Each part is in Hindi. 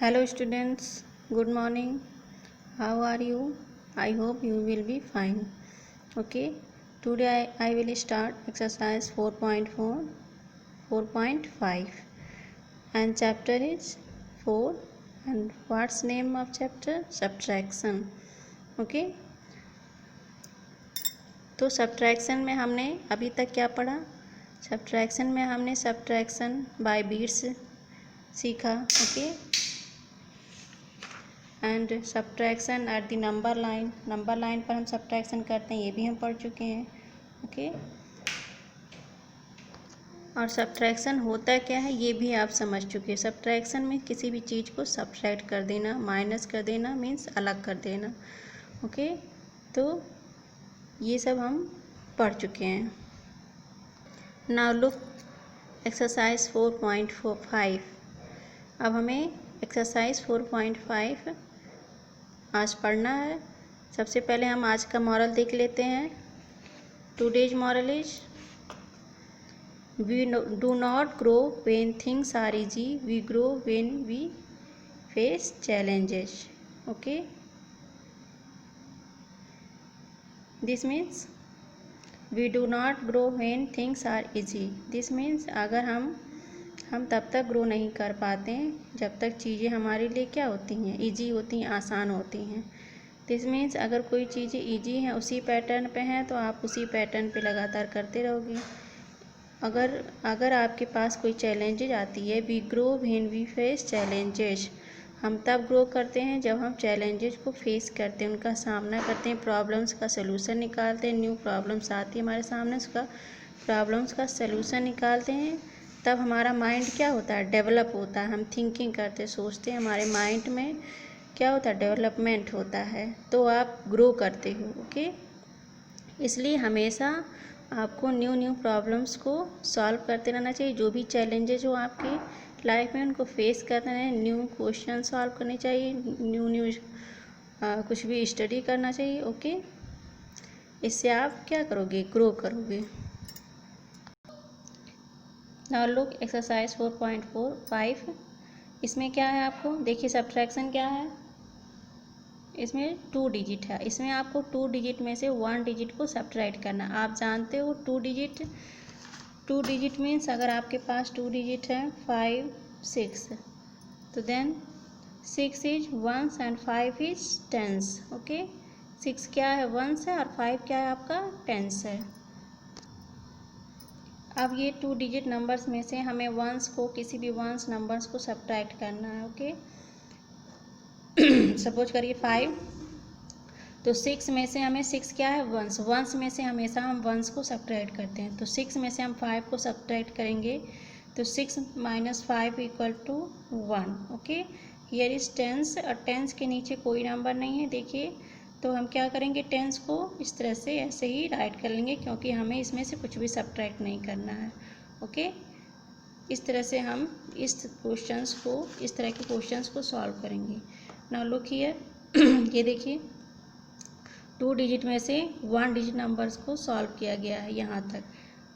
Hello students, good morning. How are you? I hope you will be fine. Okay, today I will start exercise 4.4, 4.5 and chapter is 4 and what's name of chapter? Subtraction. Okay, तो सब्ट्रैक्शन में हमने अभी तक क्या पढ़ा? सब्ट्रैक्शन में हमने सब्ट्रैक्शन बाय बीट्स सीखा. Okay, and subtraction at the number line पर हम सब्ट्रैक्शन करते हैं, ये भी हम पढ़ चुके हैं. ओके, और सब्ट्रैक्शन होता क्या है ये भी आप समझ चुके हैं. सब्ट्रैक्शन में किसी भी चीज़ को सब्ट्रैक्ट कर देना, माइनस कर देना मीन्स अलग कर देना. ओके, तो ये सब हम पढ़ चुके हैं. Now look exercise 4.5. अब हमें एक्सरसाइज 4.5 आज पढ़ना है. सबसे पहले हम आज का मॉरल देख लेते हैं. Today's moral is we do not grow when things are easy, we grow when we face challenges. Okay, this means we do not grow when things are easy. This means अगर हम तब तक ग्रो नहीं कर पाते हैं जब तक चीज़ें हमारे लिए क्या होती हैं, इजी होती हैं, आसान होती हैं. दिस मीन्स अगर कोई चीज़ें इजी हैं, उसी पैटर्न पे हैं, तो आप उसी पैटर्न पे लगातार करते रहोगे. अगर आपके पास कोई चैलेंजेज आती है, we grow when we face challenges. हम तब ग्रो करते हैं जब हम चैलेंजेस को फेस करते हैं, उनका सामना करते हैं, प्रॉब्लम्स का सलूशन निकालते हैं. न्यू प्रॉब्लम्स आती है हमारे सामने, उसका प्रॉब्लम्स का सलूशन निकालते हैं. तब हमारा माइंड क्या होता है, डेवलप होता है. हम थिंकिंग करते, सोचते हैं, हमारे माइंड में क्या होता है, डेवलपमेंट होता है, तो आप ग्रो करते हो. ओके, इसलिए हमेशा आपको न्यू प्रॉब्लम्स को सॉल्व करते रहना चाहिए. जो भी चैलेंजेज हो आपकी लाइफ में उनको फेस करना है, न्यू क्वेश्चन सॉल्व करने चाहिए, न्यू कुछ भी स्टडी करना चाहिए. ओके, इससे आप क्या करोगे, ग्रो करोगे. Now look exercise 4.45. इसमें क्या है, आपको देखिए सब्ट्रैक्शन क्या है. इसमें 2 डिजिट है. इसमें आपको 2 डिजिट में से 1 डिजिट को सब्ट्रैक्ट करना. आप जानते हो 2 डिजिट मीन्स अगर आपके पास 2 डिजिट है 5, 6, तो then 6 is ones and 5 is tens. Okay, 6 क्या है, वंस है, और 5 क्या है, आपका टेंस है. अब ये 2 डिजिट नंबर्स में से हमें वंस को, किसी भी वंस नंबर्स को सब्ट्रैक्ट करना है. ओके, सपोज करिए 5, तो 6 में से हमें 6 क्या है, वंस में से हमेशा हम वंस को सब्ट्रैक्ट करते हैं. तो 6 में से हम 5 को सब्ट्रैक्ट करेंगे, तो 6 - 5 = 1. ओके, हियर इज टेंस, और टेंस के नीचे कोई नंबर नहीं है. देखिए, तो हम क्या करेंगे, टेंस को इस तरह से ऐसे ही राइट कर लेंगे, क्योंकि हमें इसमें से कुछ भी सब्ट्रैक्ट नहीं करना है. ओके, इस तरह से हम इस तरह के क्वेश्चंस को सॉल्व करेंगे. नाउ लुक हियर, ये देखिए 2 डिजिट में से 1 डिजिट नंबर्स को सॉल्व किया गया है यहाँ तक.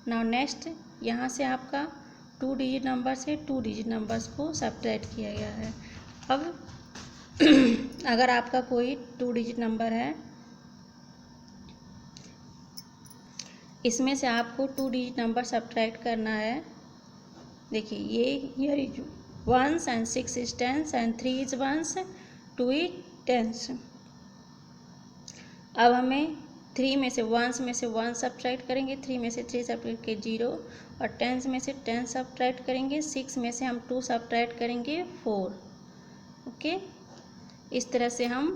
नाउ नेक्स्ट, यहाँ से आपका 2 डिजिट नंबर से 2 डिजिट नंबर्स को सब्ट्रैक्ट किया गया है. अब अगर आपका कोई 2 डिजिट नंबर है, इसमें से आपको 2 डिजिट नंबर सब्ट्रैक्ट करना है. देखिए, ये here is ones and 6 is tens and 3 is ones, 2 is tens. अब हमें 3 में से वंस में से 1 सब्ट्रैक्ट करेंगे, 3 में से 3 सब्ट्रैक्ट के 0, और टेंस में से 10 सब्ट्रैक्ट करेंगे, 6 में से हम 2 सब्ट्रैक्ट करेंगे 4. ओके, इस तरह से हम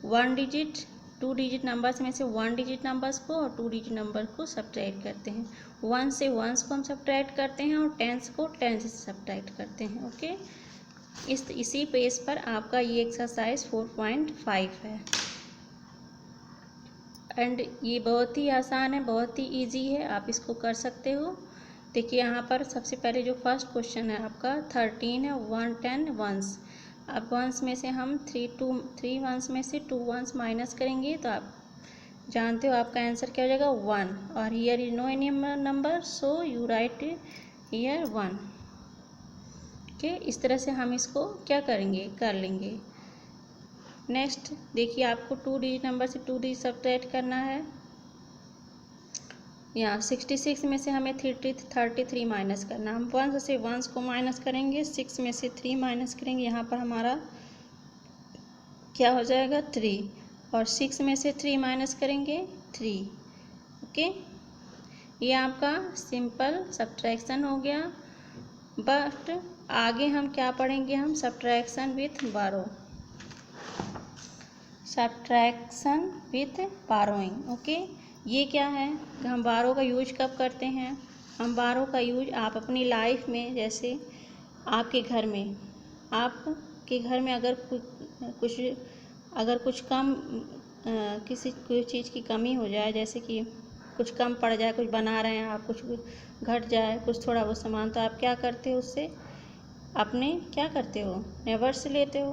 2 डिजिट नंबर्स में से 1 डिजिट नंबर्स को और 2 डिजिट नंबर को सब्ट्रैक्ट करते हैं. 1 से 1 को हम सब्ट्रैक्ट करते हैं और 10 को 10 से सब्ट्रैक्ट करते हैं. ओके, इसी पेज पर आपका ये एक्सरसाइज 4.5 है. एंड ये बहुत ही आसान है, बहुत ही इजी है, आप इसको कर सकते हो. देखिए, यहाँ पर सबसे पहले जो फर्स्ट क्वेश्चन है आपका 13 है, 1, 10 वंस. अब वंस में से हम 3 वंस में से 2 वंस माइनस करेंगे, तो आप जानते हो आपका आंसर क्या हो जाएगा, 1. और here is no any number, so you write here 1. Okay, इस तरह से हम इसको क्या करेंगे, कर लेंगे। नेक्स्ट देखिए, आपको 2 डिजिट नंबर से 2 डिजिट सब्ट्रैक्ट करना है। यहाँ 66 में से हमें 33 माइनस करना। हम 1 से 1 को माइनस करेंगे, 6 में से 3 माइनस करेंगे, यहाँ पर हमारा क्या हो जाएगा 3, और 6 में से 3 माइनस करेंगे 3। ओके, ये आपका सिंपल सब्ट्रैक्शन हो गया। बट आगे हम क्या पढ़ेंगे, हम सब्ट्रैक्शन विथ बारो, सब्ट्रैक्शन विथ बारोइंग। ओके, ये क्या है, हम बारो का यूज कब करते हैं, हम बारो का यूज आप अपनी लाइफ में, जैसे आपके घर में, आपके घर में अगर कुछ कम किसी कोई चीज़ की कमी हो जाए, जैसे कि कुछ कम पड़ जाए, कुछ बना रहे हैं आप, कुछ घट जाए, कुछ थोड़ा बहुत सामान, तो आप क्या करते हो, उससे अपने क्या करते हो, नेबर से लेते हो,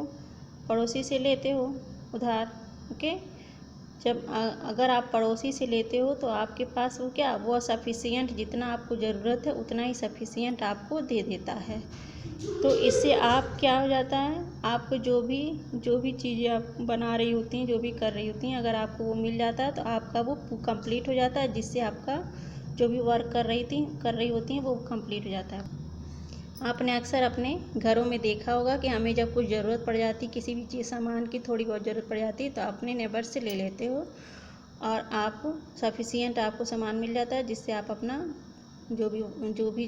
पड़ोसी से लेते हो उधार। ओके, जब अगर आप पड़ोसी से लेते हो तो आपके पास वो क्या, वो सफिशिएंट, जितना आपको ज़रूरत है उतना ही सफिशिएंट आपको दे देता है। तो इससे आप क्या हो जाता है, आपको जो भी चीज़ें आप बना रही होती हैं, जो भी कर रही होती हैं, अगर आपको वो मिल जाता है तो आपका वो कंप्लीट हो जाता है, जिससे आपका जो भी वर्क कर रही होती हैं वो कंप्लीट हो जाता है। आपने अक्सर अपने घरों में देखा होगा कि हमें जब कुछ ज़रूरत पड़ जाती, किसी भी चीज़ सामान की थोड़ी बहुत ज़रूरत पड़ जाती, तो अपने नेबर से ले लेते हो और आप सफिशिएंट आपको सामान मिल जाता है, जिससे आप अपना जो भी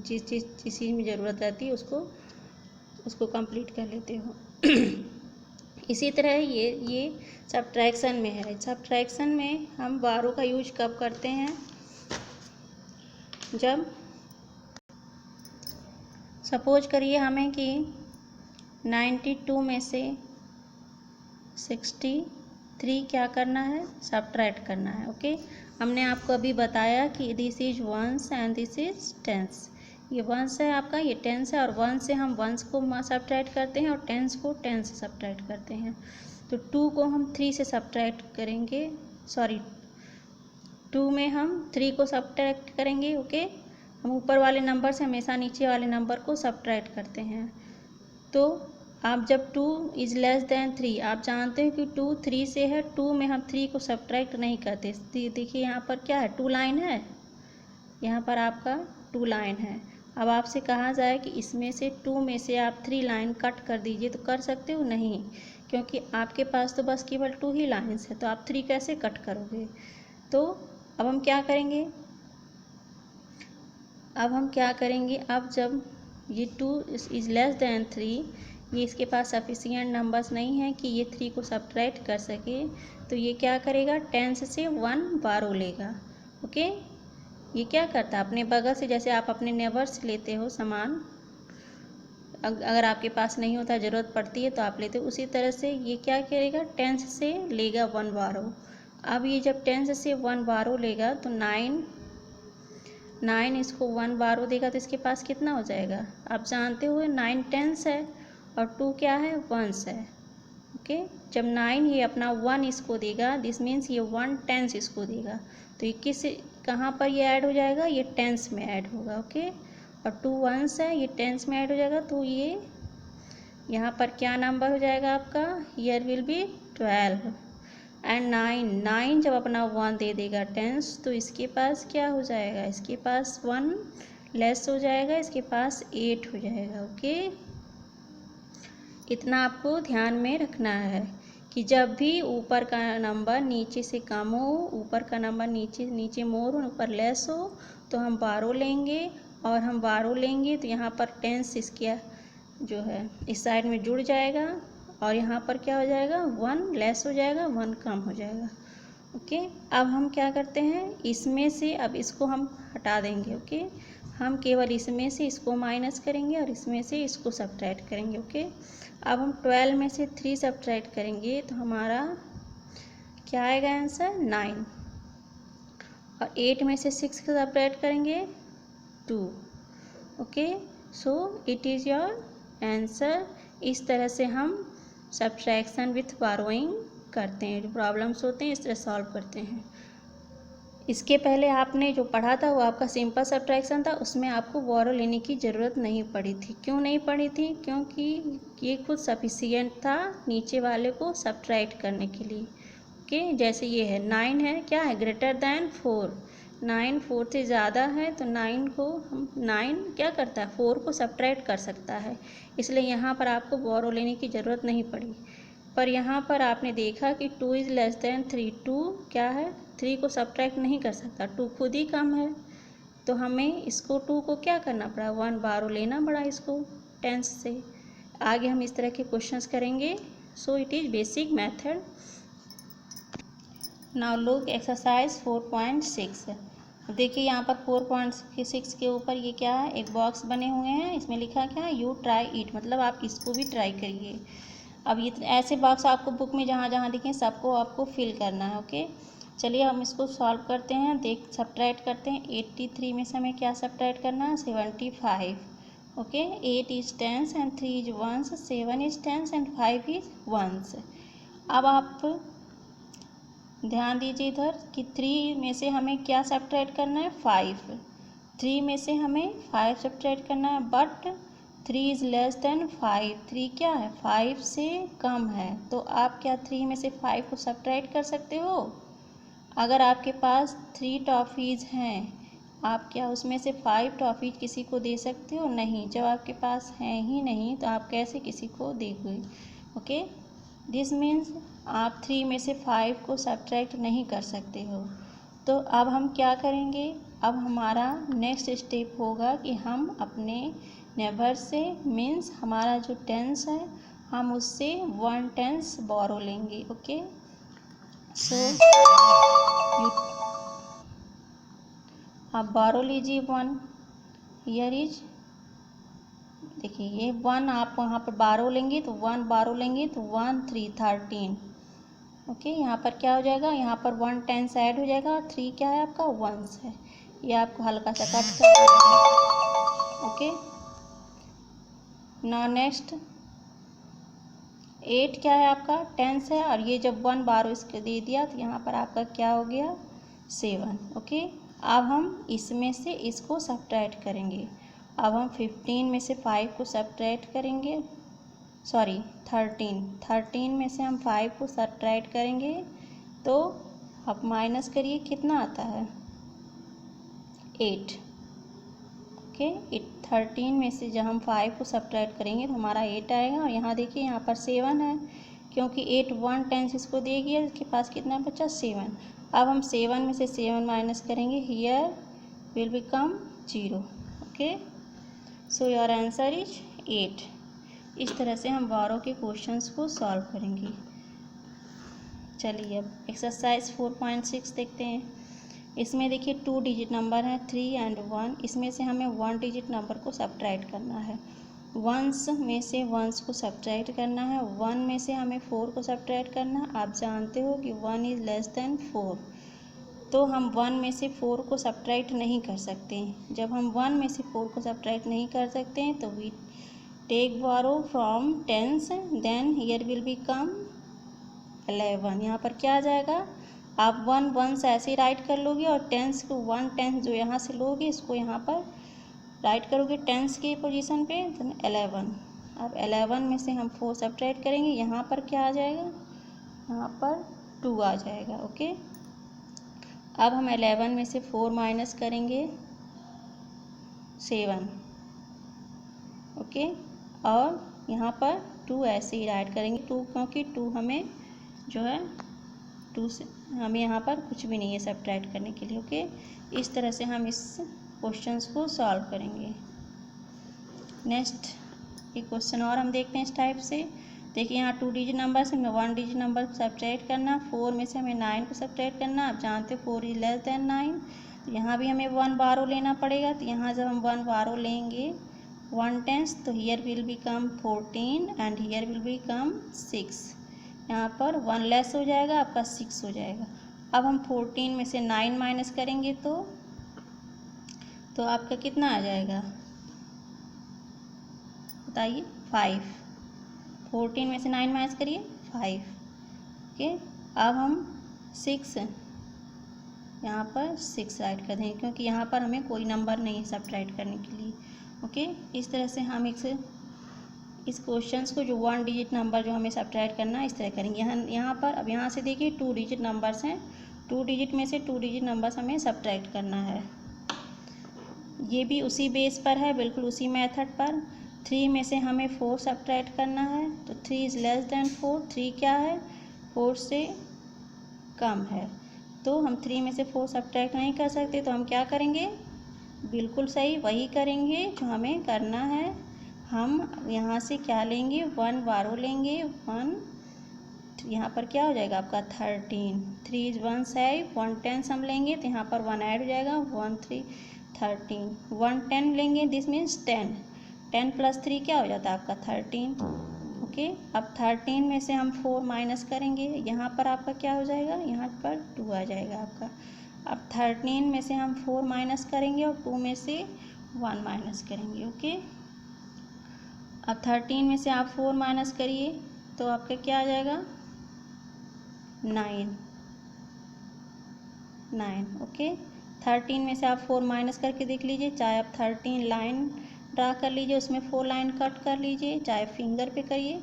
जिस चीज़ में ज़रूरत रहती है उसको कंप्लीट कर लेते हो। इसी तरह ये सब्ट्रैक्शन में है। सब्ट्रैक्शन में हम बारो का यूज कब करते हैं, जब सपोज करिए हमें कि 92 में से 63 क्या करना है, सब्ट्रैक्ट करना है। ओके, हमने आपको अभी बताया कि this is ones and this is tens. ये वंस है आपका, ये टेंस है, और वन से हम वंस को सब्ट्रैक्ट करते हैं और टेंस को 10 से सब्ट्रैक्ट करते हैं। तो 2 को हम 3 से सब्ट्रैक्ट करेंगे, सॉरी 2 में हम 3 को सब्ट्रैक्ट करेंगे। ओके, हम ऊपर वाले नंबर से हमेशा नीचे वाले नंबर को सब्ट्रैक्ट करते हैं। तो आप जब 2 इज़ लेस देन 3, आप जानते हो कि 2 3 से है, 2 में हम 3 को सब्ट्रैक्ट नहीं करते। देखिए यहाँ पर क्या है, 2 लाइन है, यहाँ पर आपका 2 लाइन है। अब आपसे कहा जाए कि इसमें से 2 में से आप 3 लाइन कट कर दीजिए, तो कर सकते हो, नहीं, क्योंकि आपके पास तो बस केवल 2 ही लाइन्स है, तो आप 3 कैसे कट करोगे। तो अब हम क्या करेंगे, अब जब ये 2 इज़ लेस देन 3, ये इसके पास सफिशिएंट नंबर्स नहीं है कि ये 3 को सब्ट्रैक्ट कर सके, तो ये क्या करेगा, 10 से 1 बारो लेगा। ओके, ये क्या करता है, अपने बगल से, जैसे आप अपने नेबर से लेते हो सामान, अगर आपके पास नहीं होता, ज़रूरत पड़ती है तो आप लेते हो, उसी तरह से ये क्या करेगा, 10 से लेगा 1 बारो। अब ये जब 10 से 1 बारो लेगा तो 9 इसको 1 बारो देगा, तो इसके पास कितना हो जाएगा, आप जानते हो 9 टेंस है और 2 क्या है, वंस है। ओके, जब 9 ये अपना 1 इसको देगा, दिस मीन्स ये 1 टेंस इसको देगा, तो ये कहाँ पर ये ऐड हो जाएगा, ये टेंस में ऐड होगा। ओके, और 2 वंस है, ये टेंस में ऐड हो जाएगा, तो ये यहाँ पर क्या नंबर हो जाएगा आपका, ईयर विल बी 12। एंड 9 जब अपना 1 दे देगा टेंस, तो इसके पास क्या हो जाएगा, इसके पास 1 लेस हो जाएगा, इसके पास 8 हो जाएगा। ओके, इतना आपको ध्यान में रखना है कि जब भी ऊपर का नंबर नीचे से कम हो, ऊपर का नंबर नीचे मोर हो, ऊपर लेस हो, तो हम बारो लेंगे, और हम बारो लेंगे तो यहाँ पर टेंस इसके जो है इस साइड में जुड़ जाएगा, और यहाँ पर क्या हो जाएगा, 1 लेस हो जाएगा, 1 कम हो जाएगा। ओके, अब हम क्या करते हैं, इसमें से अब इसको हम हटा देंगे। ओके, हम केवल इसमें से इसको माइनस करेंगे और इसमें से इसको सब्ट्रैक्ट करेंगे। ओके, अब हम 12 में से 3 सब्ट्रैक्ट करेंगे तो हमारा क्या आएगा आंसर, 9, और 8 में से 6 सब्ट्रैक्ट करेंगे 2। Okay, so it is your answer. इस तरह से हम सब्ट्रैक्शन विथ बारोइंग करते हैं, जो प्रॉब्लम्स होते हैं इस तरह सॉल्व करते हैं। इसके पहले आपने जो पढ़ा था वो आपका सिंपल सब्ट्रैक्शन था, उसमें आपको बोरो लेने की ज़रूरत नहीं पड़ी थी। क्यों नहीं पड़ी थी? क्योंकि ये खुद सफिशियंट था नीचे वाले को सब्ट्रैक्ट करने के लिए। ओके, जैसे ये है 9 है, क्या है, ग्रेटर दैन 4। 9 4 से ज़्यादा है तो 9 को हम 9 क्या करता है, 4 को सब्ट्रैक्ट कर सकता है, इसलिए यहाँ पर आपको बोरो लेने की ज़रूरत नहीं पड़ी। पर यहाँ पर आपने देखा कि 2 इज़ लेस दैन 3। 2 क्या है, 3 को सब्ट्रैक्ट नहीं कर सकता, 2 खुद ही कम है, तो हमें इसको 2 को क्या करना पड़ा, 1 बारो लेना पड़ा इसको टेंस से। आगे हम इस तरह के क्वेश्चंस करेंगे। So it is basic method. Now look exercise 4.6। देखिए यहाँ पर 4.6 के ऊपर ये क्या है, एक बॉक्स बने हुए हैं, इसमें लिखा क्या है, यू ट्राई इट, मतलब आप इसको भी ट्राई करिए। अब ये ऐसे बॉक्स आपको बुक में जहाँ जहाँ दिखें सबको आपको फिल करना है। ओके, चलिए हम इसको सॉल्व करते हैं। सब्ट्रैक्ट करते हैं। 83 में से हमें क्या सब्ट्रैक्ट करना है, 75। Okay, 8 is tens and 3 is ones, 7 is tens and 5 is ones. अब आप ध्यान दीजिए इधर कि 3 में से हमें क्या सब्ट्रैक्ट करना है, 5। 3 में से हमें 5 सब्ट्रैक्ट करना है, बट 3 इज़ लेस देन 5। 3 क्या है, 5 से कम है, तो आप क्या 3 में से 5 को सब्ट्रैक्ट कर सकते हो? अगर आपके पास 3 टॉफ़ीज़ हैं, आप क्या उसमें से 5 टॉफ़ीज किसी को दे सकते हो? नहीं। जब आपके पास हैं ही नहीं तो आप कैसे किसी को दोगे? ओके, दिस मीन्स आप 3 में से 5 को सब्ट्रैक्ट नहीं कर सकते हो। तो अब हम क्या करेंगे, अब हमारा नेक्स्ट स्टेप होगा कि हम अपने नेबर से, मीन्स हमारा जो टेंस है, हम उससे 1 टेंस बोरो लेंगे। ओके, सो आप बोरो लीजिए 1। हियर इज, देखिए ये 1 आप वहाँ पर बोरो लेंगे तो 1 बोरो लेंगे तो 1 3 13। ओके, यहाँ पर क्या हो जाएगा, यहाँ पर 1 टेंस ऐड हो जाएगा और 3 क्या है आपका, वंस है। ये आपको हल्का सा कट कर देना है। ओके, नाउ नेक्स्ट 8 क्या है आपका, टेंस है, और ये जब 1 बारो इसको दे दिया तो यहाँ पर आपका क्या हो गया, 7। ओके, अब हम इसमें से इसको सब्ट्रैक्ट करेंगे। अब हम 15 में से 5 को सब्ट्रैक्ट करेंगे, सॉरी 13 में से हम 5 को सब्ट्रैक्ट करेंगे, तो आप माइनस करिए, कितना आता है, 8। ओके, 13 में से जब हम 5 को सब्ट्रैक्ट करेंगे तो हमारा 8 आएगा, और यहाँ देखिए यहाँ पर 7 है, क्योंकि 8 1 टेंस इसको दे गया, इसके पास कितना बचा, 7। अब हम 7 में से 7 माइनस करेंगे, here will become 0। Okay, so your answer is 8। इस तरह से हम बोरो के क्वेश्चंस को सॉल्व करेंगे। चलिए अब एक्सरसाइज 4.6 देखते हैं। इसमें देखिए 2 डिजिट नंबर हैं, 3 एंड 1। इसमें से हमें 1 डिजिट नंबर को सब्ट्रैक्ट करना है। वंस में से वंस को सब्ट्रैक्ट करना है, 1 में से हमें 4 को सब्ट्रैक्ट करना है। आप जानते हो कि 1 इज़ लेस देन 4, तो हम 1 में से 4 को सब्ट्रैक्ट नहीं कर सकते। जब हम 1 में से 4 को सब्ट्रैक्ट नहीं कर सकते हैं तो we take borrow from tens, then here will become 11। यहाँ पर क्या आ जाएगा, आप 1 1 ऐसे ही राइट कर लोगे, और टेंस को 1 टेंस जो यहाँ से लोगे इसको यहाँ पर राइट करोगे टेंस की पोजीशन पे, देन 11। अब 11 में से हम 4 सब्ट्रैक्ट करेंगे, यहाँ पर क्या आ जाएगा, यहाँ पर 2 आ जाएगा। ओके, अब हम 11 में से 4 माइनस करेंगे, 7। ओके, और यहाँ पर 2 ऐसे ही राइट करेंगे, 2 क्योंकि 2 हमें जो है 2 से हमें यहाँ पर कुछ भी नहीं है सब्ट्रैक्ट करने के लिए। ओके, इस तरह से हम इस क्वेश्चंस को सॉल्व करेंगे। नेक्स्ट एक क्वेश्चन और हम देखते हैं इस टाइप से। देखिए यहाँ 2 डिजिट नंबर से हमें 1 डिजिट नंबर को सब्ट्रैक्ट करना, 4 में से हमें 9 को सब्ट्रैक्ट करना। आप जानते हो 4 इज लेस देन 9, तो यहाँ भी हमें 1 बारो लेना पड़ेगा। तो यहाँ जब हम 1 बारो लेंगे 1 टेंस, तो here will become 14 and here will become 6। यहाँ पर 1 लेस हो जाएगा, आपका 6 हो जाएगा। अब हम 14 में से 9 माइनस करेंगे तो आपका कितना आ जाएगा, बताइए, 5। 14 में से 9 माइनस करिए, 5। ओके, अब हम 6 यहाँ पर 6 राइट कर देंगे, क्योंकि यहाँ पर हमें कोई नंबर नहीं है सब्ट्रैक्ट करने के लिए। ओके, इस तरह से हम इस क्वेश्चंस को जो 1 डिजिट नंबर जो हमें सब्ट्रैक्ट करना है इस तरह करेंगे। यहाँ पर अब यहाँ से देखिए 2 डिजिट नंबर्स हैं, 2 डिजिट में से 2 डिजिट नंबर्स हमें सब्ट्रैक्ट करना है। ये भी उसी बेस पर है, बिल्कुल उसी मेथड पर। 3 में से हमें 4 सब्ट्रैक्ट करना है, तो 3 इज़ लेस देन 4। 3 क्या है, 4 से कम है, तो हम 3 में से 4 सब्ट्रैक्ट नहीं कर सकते, तो हम क्या करेंगे, बिल्कुल सही वही करेंगे जो हमें करना है। हम यहाँ से क्या लेंगे, 1 बारो लेंगे, 1, यहाँ पर क्या हो जाएगा आपका 13। 3 इज 1 साइड, 1 10 हम लेंगे तो यहाँ पर 1 ऐड हो जाएगा, 1 3 13। 1 10 लेंगे, दिस मीन्स 10। 10 + 3 क्या हो जाता है आपका 13। ओके, अब 13 में से हम 4 माइनस करेंगे, यहाँ पर आपका क्या हो जाएगा, यहाँ पर 2 आ जाएगा आपका। अब 13 में से हम 4 माइनस करेंगे और 2 में से 1 माइनस करेंगे। ओके, अब 13 में से आप 4 माइनस करिए तो आपका क्या आ जाएगा 9। ओके, 13 में से आप 4 माइनस करके देख लीजिए, चाहे आप 13 लाइन ड्रा कर लीजिए, उसमें 4 लाइन कट कर लीजिए, चाहे फिंगर पे करिए।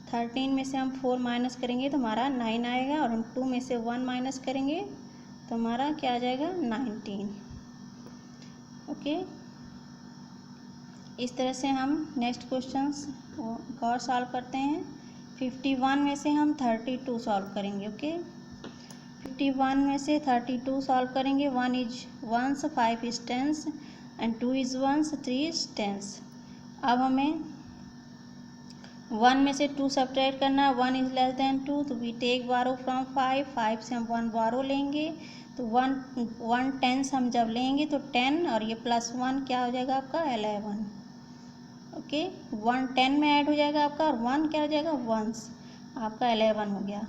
13 में से हम 4 माइनस करेंगे तो हमारा 9 आएगा, और हम 2 में से 1 माइनस करेंगे तो हमारा क्या आ जाएगा 19। ओके, इस तरह से हम नेक्स्ट क्वेश्चंस और सॉल्व करते हैं। 51 में से हम 32 सॉल्व करेंगे। ओके, 51 में से 32 सॉल्व करेंगे। 1 is ones, 5 is tens and 2 is ones, 3 is tens. अब हमें 1 में से 2 सब्ट्रैक्ट करना है, 1 इज लेस देन 2, तो वी टेक बारो फ्रॉम 5। 5 से हम 1 बारो लेंगे, तो 1 टेंस हम जब लेंगे तो 10 और ये +1 क्या हो जाएगा आपका 11। ओके, 1 10 में ऐड हो जाएगा आपका, और 1 क्या हो जाएगा वंस, आपका 11 हो गया।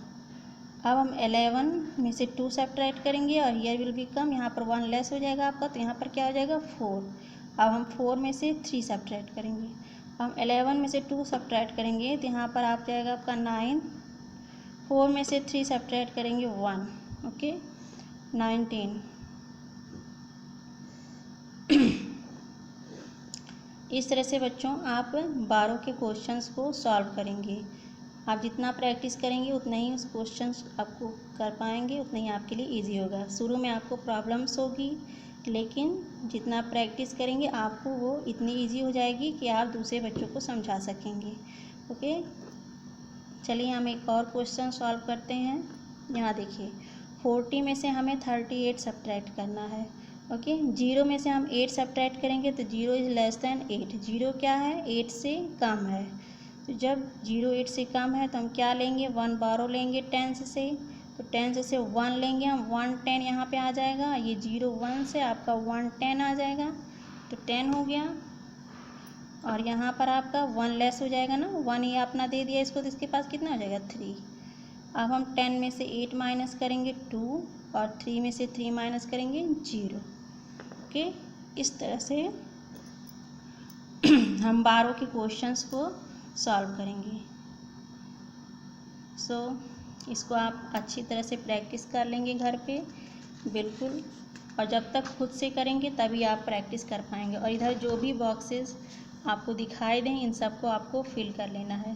अब हम 11 में से 2 सब्ट्रैक्ट करेंगे और हियर विल बिकम, यहाँ पर 1 लेस हो जाएगा आपका, तो यहाँ पर क्या हो जाएगा 4। अब हम 4 में से 3 सब्ट्रैक्ट करेंगे। हम 11 में से 2 सब्ट्रैक्ट करेंगे तो यहाँ पर आप जाएगा आपका 9। 4 में से 3 सब्ट्रैक्ट करेंगे 1। ओके, 19। इस तरह से बच्चों आप 12 के क्वेश्चंस को सॉल्व करेंगे। आप जितना प्रैक्टिस करेंगे उतना ही उस क्वेश्चंस आपको कर पाएंगे, उतना ही आपके लिए इजी होगा। शुरू में आपको प्रॉब्लम्स होगी, लेकिन जितना प्रैक्टिस करेंगे आपको वो इतनी इजी हो जाएगी कि आप दूसरे बच्चों को समझा सकेंगे। ओके, चलिए हम एक और क्वेश्चन सॉल्व करते हैं। यहाँ देखिए 40 में से हमें 38 सब्ट्रैक्ट करना है। ओके, 0 में से हम 8 सब्ट्रैक्ट करेंगे तो 0 इज़ लेस देन 8। 0 क्या है, 8 से कम है, तो जब 0 8 से कम है तो हम क्या लेंगे, 1 बारो लेंगे 10 से, तो 10 से 1 लेंगे हम, 1 10 यहाँ पे आ जाएगा, ये 0 1 से आपका 1 10 आ जाएगा, तो 10 हो गया। और यहाँ पर आपका 1 लेस हो जाएगा ना, 1 ये अपना दे दिया इसको, तो इसके पास कितना हो जाएगा 3। अब हम 10 में से 8 माइनस करेंगे 2, और 3 में से 3 माइनस करेंगे 0। ओके, इस तरह से हम 12 के क्वेश्चंस को सॉल्व करेंगे। सो इसको आप अच्छी तरह से प्रैक्टिस कर लेंगे घर पे, बिल्कुल, और जब तक खुद से करेंगे तभी आप प्रैक्टिस कर पाएंगे। और इधर जो भी बॉक्सेस आपको दिखाई दें इन सबको आपको फिल कर लेना है।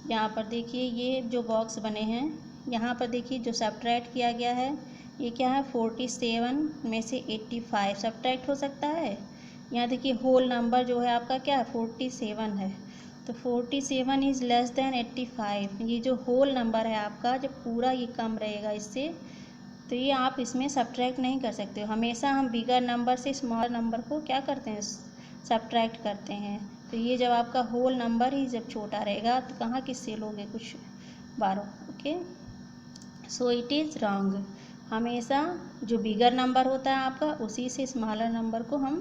यहाँ पर देखिए ये जो बॉक्स बने हैं, यहाँ पर देखिए जो सब्ट्रैक्ट किया गया है ये क्या है, 47 में से 85 सब्ट्रैक्ट हो सकता है। यहाँ देखिए होल नंबर जो है आपका क्या है 47 है, तो 47 इज़ लेस देन 85। ये जो होल नंबर है आपका, जब पूरा ये कम रहेगा इससे, तो ये आप इसमें सब्ट्रैक्ट नहीं कर सकते हो। हमेशा हम बिगर नंबर से स्मॉल नंबर को क्या करते हैं, सब्ट्रैक्ट करते हैं। तो ये जब आपका होल नंबर ही जब छोटा रहेगा तो कहाँ किससे लोगे कुछ 12। Okay, so it is wrong. हमेशा जो बिगर नंबर होता है आपका उसी से स्मॉलर नंबर को हम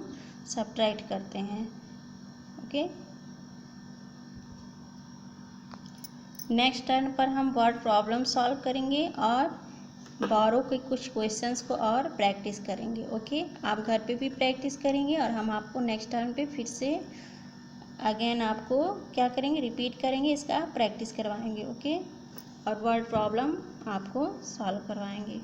सब्ट्रैक्ट करते हैं। ओके, नेक्स्ट टर्न पर हम वर्ड प्रॉब्लम सॉल्व करेंगे और 12 के कुछ क्वेश्चंस को और प्रैक्टिस करेंगे। ओके, आप घर पे भी प्रैक्टिस करेंगे और हम आपको नेक्स्ट टर्न पे फिर से अगेन आपको क्या करेंगे, रिपीट करेंगे, इसका प्रैक्टिस करवाएंगे। ओके, और वर्ड प्रॉब्लम आपको सॉल्व करवाएंगे।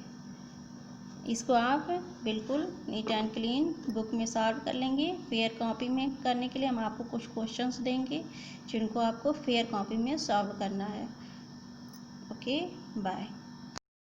इसको आप बिल्कुल नीट एंड क्लीन बुक में सॉल्व कर लेंगे। फेयर कॉपी में करने के लिए हम आपको कुछ क्वेश्चंस देंगे जिनको आपको फेयर कॉपी में सॉल्व करना है। Okay, bye.